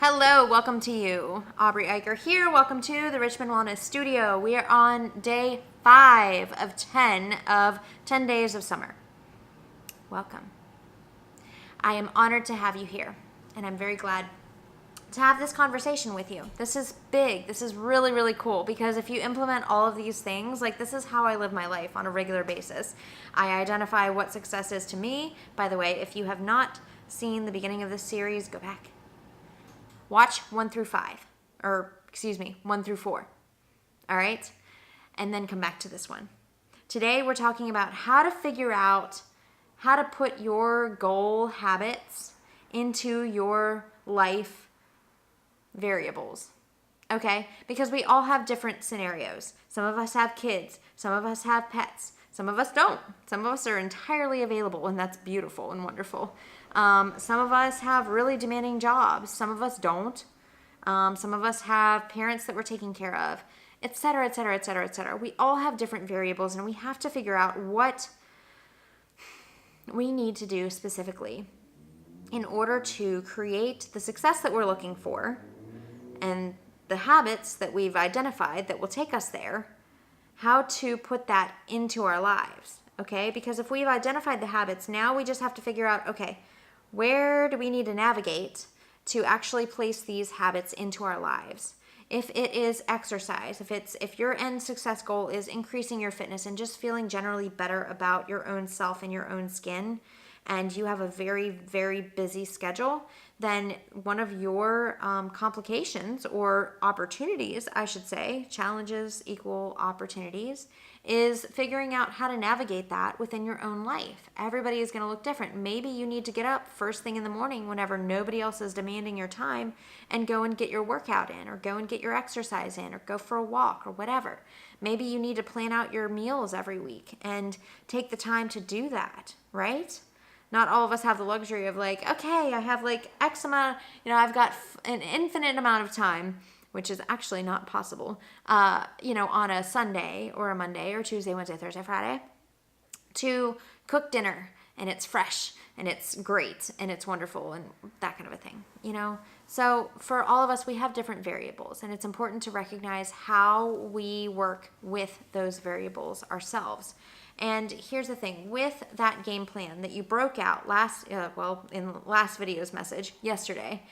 Hello, welcome to you. Aubrey Eicher here. Welcome to the Richmond Wellness Studio. We are on day 5 of 10 days of summer. Welcome. I am honored to have you here, and I'm very glad to have this conversation with you. This is big. This is really, really cool because if you implement all of these things, like this is how I live my life on a regular basis. I identify what success is to me. By the way, if you have not seen the beginning of this series, go back. Watch 1 through 4. All right? And then come back to this one. Today we're talking about how to figure out how to put your goal habits into your life variables. Okay? Because we all have different scenarios. Some of us have kids. Some of us have pets. Some of us don't. Some of us are entirely available, and that's beautiful and wonderful. Some of us have really demanding jobs. Some of us don't. Some of us have parents that we're taking care of, etc., etc., etc., etc. We all have different variables, and we have to figure out what we need to do specifically in order to create the success that we're looking for and the habits that we've identified that will take us there, how to put that into our lives, okay? Because if we've identified the habits, now we just have to figure out, okay, where do we need to navigate to actually place these habits into our lives? If it is exercise, if your end success goal is increasing your fitness and just feeling generally better about your own self and your own skin, and you have a very, very busy schedule, then one of your complications or opportunities, I should say, challenges equal opportunities, is figuring out how to navigate that within your own life. Everybody is going to look different. Maybe you need to get up first thing in the morning whenever nobody else is demanding your time and go and get your workout in, or go and get your exercise in, or go for a walk, or whatever. Maybe you need to plan out your meals every week and take the time to do that, right? Not all of us have the luxury of like, okay, I have like X amount, I've got an infinite amount of time, which is actually not possible, on a Sunday or a Monday or Tuesday, Wednesday, Thursday, Friday, to cook dinner and it's fresh and it's great and it's wonderful and that kind of a thing, So for all of us, we have different variables, and it's important to recognize how we work with those variables ourselves. And here's the thing, with that game plan that you broke out in last video's message yesterday,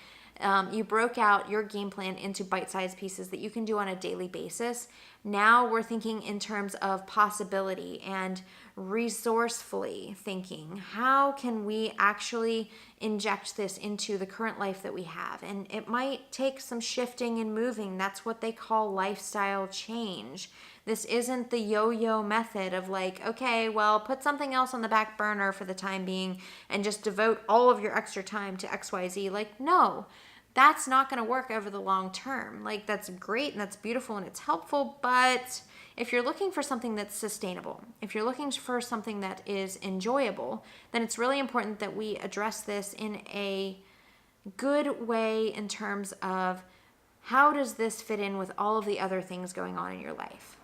you broke out your game plan into bite-sized pieces that you can do on a daily basis. Now we're thinking in terms of possibility and resourcefully thinking. How can we actually inject this into the current life that we have? And it might take some shifting and moving. That's what they call lifestyle change. This isn't the yo-yo method of like, okay, well, put something else on the back burner for the time being and just devote all of your extra time to XYZ. Like, no, that's not going to work over the long term. Like, that's great and that's beautiful and it's helpful, but if you're looking for something that's sustainable, if you're looking for something that is enjoyable, then it's really important that we address this in a good way in terms of how does this fit in with all of the other things going on in your life.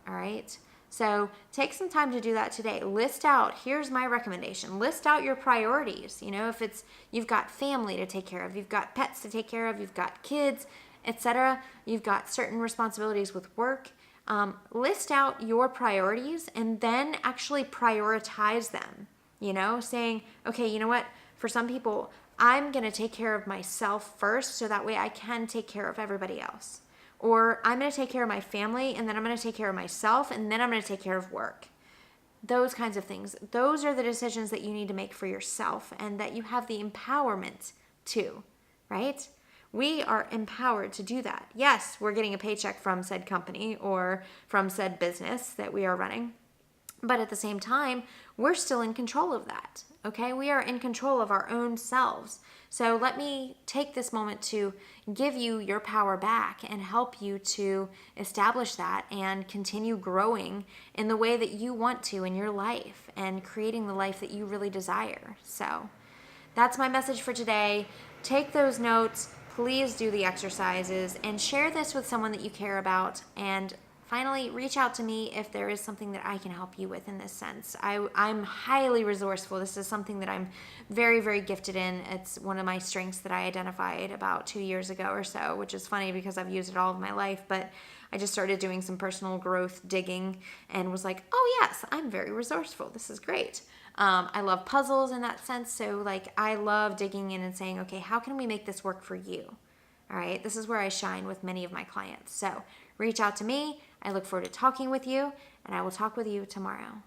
All right. So take some time to do that today. List out, here's my recommendation. List out your priorities. If it's, you've got family to take care of, you've got pets to take care of, you've got kids, etc. You've got certain responsibilities with work. List out your priorities and then actually prioritize them, saying, okay, you know what? For some people, I'm going to take care of myself first so that way I can take care of everybody else. Or I'm going to take care of my family, and then I'm going to take care of myself, and then I'm going to take care of work. Those kinds of things. Those are the decisions that you need to make for yourself and that you have the empowerment to, right? We are empowered to do that. Yes, we're getting a paycheck from said company or from said business that we are running. But at the same time, we're still in control of that, okay? We are in control of our own selves. So let me take this moment to give you your power back and help you to establish that and continue growing in the way that you want to in your life and creating the life that you really desire. So that's my message for today. Take those notes. Please do the exercises and share this with someone that you care about and finally, reach out to me if there is something that I can help you with in this sense. I'm highly resourceful. This is something that I'm very, very gifted in. It's one of my strengths that I identified about 2 years ago or so, which is funny because I've used it all of my life, but I just started doing some personal growth digging and was like, oh yes, I'm very resourceful. This is great. I love puzzles in that sense. So like I love digging in and saying, okay, how can we make this work for you? All right, this is where I shine with many of my clients. So reach out to me. I look forward to talking with you, and I will talk with you tomorrow.